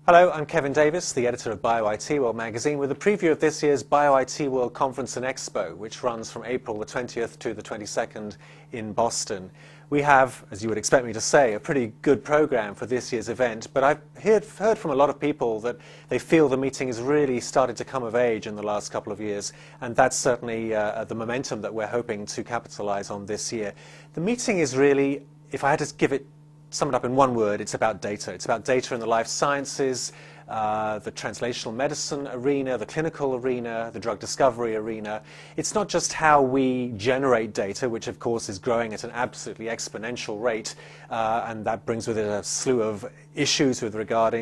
Hello, I'm Kevin Davies, the editor of Bio-IT World magazine, with a preview of this year's Bio-IT World Conference and Expo, which runs from April the 20th to the 22nd in Boston. We have, as you would expect me to say, a pretty good program for this year's event, but I've heard from a lot of people that they feel the meeting has really started to come of age in the last couple of years, and that's certainly the momentum that we're hoping to capitalize on this year. The meeting is really, if I had to sum it up in one word, it's about data. It's about data in the life sciences, the translational medicine arena, the clinical arena, the drug discovery arena. It's not just how we generate data, which of course is growing at an absolutely exponential rate, and that brings with it a slew of issues with regard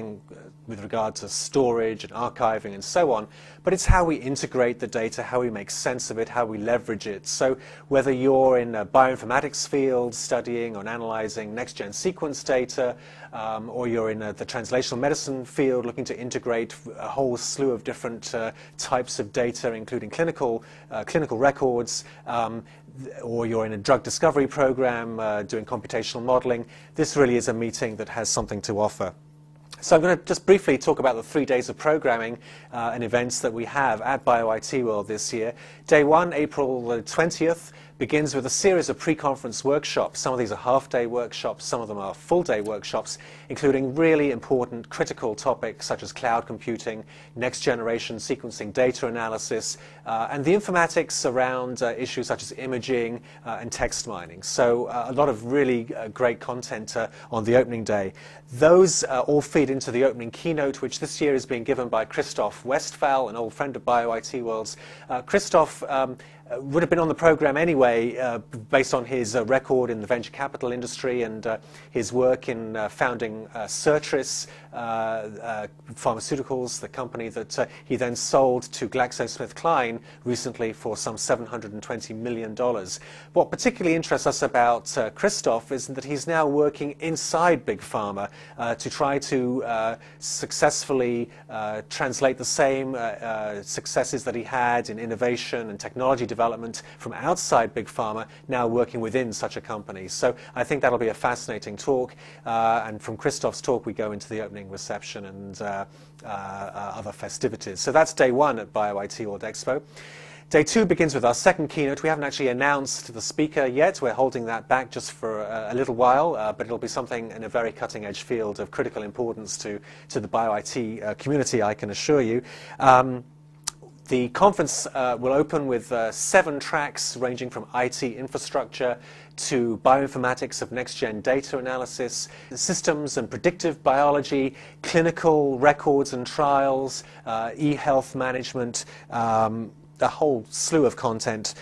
to storage and archiving and so on, but it's how we integrate the data, how we make sense of it, how we leverage it. So whether you're in a bioinformatics field studying or analyzing next-gen sequence data, or you're in the translational medicine field looking to integrate a whole slew of different types of data, including clinical records, or you're in a drug discovery program doing computational modeling, this really is a meeting that has something to offer. So I'm going to just briefly talk about the 3 days of programming and events that we have at Bio-IT World this year. Day 1, April the 20th, begins with a series of pre-conference workshops. Some of these are half-day workshops, some of them are full-day workshops, including really important critical topics such as cloud computing, next-generation sequencing data analysis, and the informatics around issues such as imaging and text mining. So a lot of really great content on the opening day. Those all feed into the opening keynote, which this year is being given by Christoph Westphal, an old friend of Bio-IT World's. Christoph would have been on the program anyway, based on his record in the venture capital industry and his work in founding Certris Pharmaceuticals, the company that he then sold to GlaxoSmithKline recently for some $720 million. What particularly interests us about Christoph is that he's now working inside Big Pharma to try to successfully translate the same successes that he had in innovation and technology development from outside Big Pharma, now working within such a company. So I think that'll be a fascinating talk, and from Christoph's talk we go into the opening reception and other festivities. So that's day 1 at Bio-IT World Expo. Day 2 begins with our second keynote. We haven't actually announced the speaker yet. We're holding that back just for a little while, but it'll be something in a very cutting-edge field of critical importance to the Bio-IT community, I can assure you. The conference will open with 7 tracks ranging from IT infrastructure to bioinformatics of next-gen data analysis, systems and predictive biology, clinical records and trials, e-health management, a whole slew of content.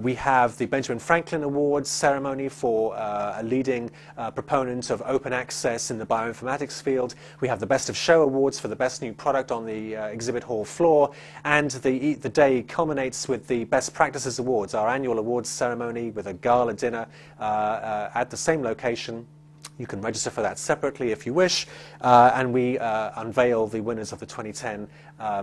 We have the Benjamin Franklin Awards ceremony for a leading proponent of open access in the bioinformatics field. We have the Best of Show Awards for the best new product on the exhibit hall floor, and the day culminates with the Best Practices Awards, our annual awards ceremony with a gala dinner at the same location. You can register for that separately if you wish, and we unveil the winners of the 2010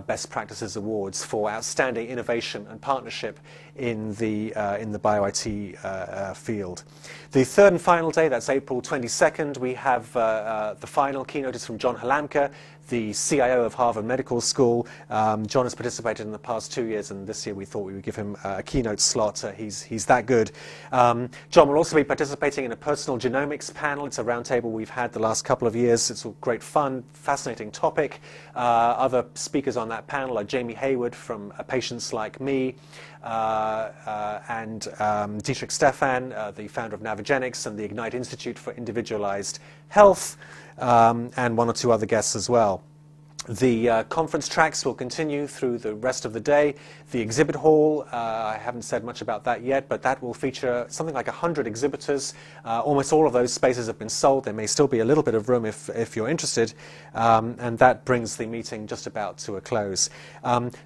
Best Practices Awards for outstanding innovation and partnership in the Bio-IT field. The third and final day, that's April 22nd, we have the final keynote is from John Halamka, the CIO of Harvard Medical School. John has participated in the past 2 years, and this year we thought we would give him a keynote slot. He's that good. John will also be participating in a personal genomics panel. It's a roundtable we've had the last couple of years. It's great fun, fascinating topic. Other speakers on that panel are Jamie Hayward from Patients Like Me, and Dietrich Stephan, the founder of Navigenics and the Ignite Institute for Individualized Health, and 1 or 2 other guests as well. The conference tracks will continue through the rest of the day. The exhibit hall, I haven't said much about that yet, but that will feature something like 100 exhibitors. Almost all of those spaces have been sold. There may still be a little bit of room if you're interested, and that brings the meeting just about to a close.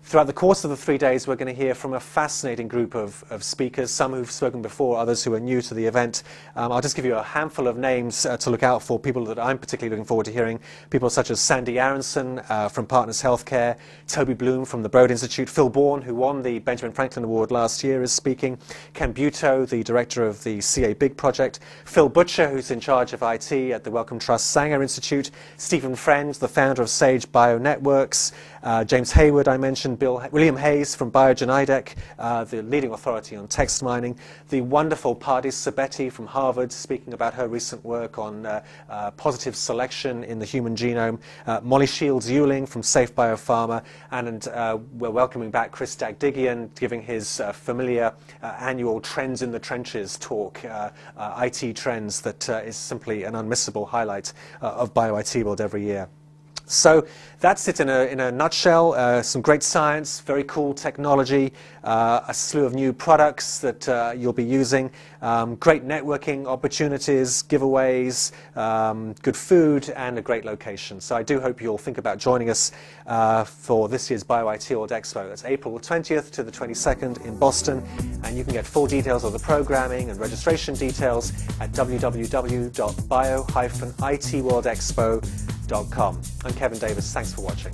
Throughout the course of the 3 days, we're going to hear from a fascinating group of speakers, some who've spoken before, others who are new to the event. I'll just give you a handful of names to look out for, people that I'm particularly looking forward to hearing. People such as Sandy Aronson, from Partners Healthcare, Toby Bloom from the Broad Institute, Phil Bourne, who won the Benjamin Franklin Award last year, is speaking, Ken Butow, the director of the CA Big Project, Phil Butcher, who's in charge of IT at the Wellcome Trust Sanger Institute, Stephen Friend, the founder of Sage Bionetworks, James Hayward, I mentioned, William Hayes from Biogen the leading authority on text mining, the wonderful Pardis Sabeti from Harvard, speaking about her recent work on positive selection in the human genome, Molly Shields-Ewing from Safe Biopharma, and we're welcoming back Chris Dagdigian, giving his familiar annual Trends in the Trenches talk, IT trends that is simply an unmissable highlight of Bio-IT World every year. So that's it in a nutshell. Some great science, very cool technology, a slew of new products that you'll be using, great networking opportunities, giveaways, good food, and a great location. So I do hope you'll think about joining us for this year's Bio-IT World Expo. It's April 20th to the 22nd in Boston, and you can get full details of the programming and registration details at www.bio-itworldexpo.com. I'm Kevin Davis. Thanks for watching.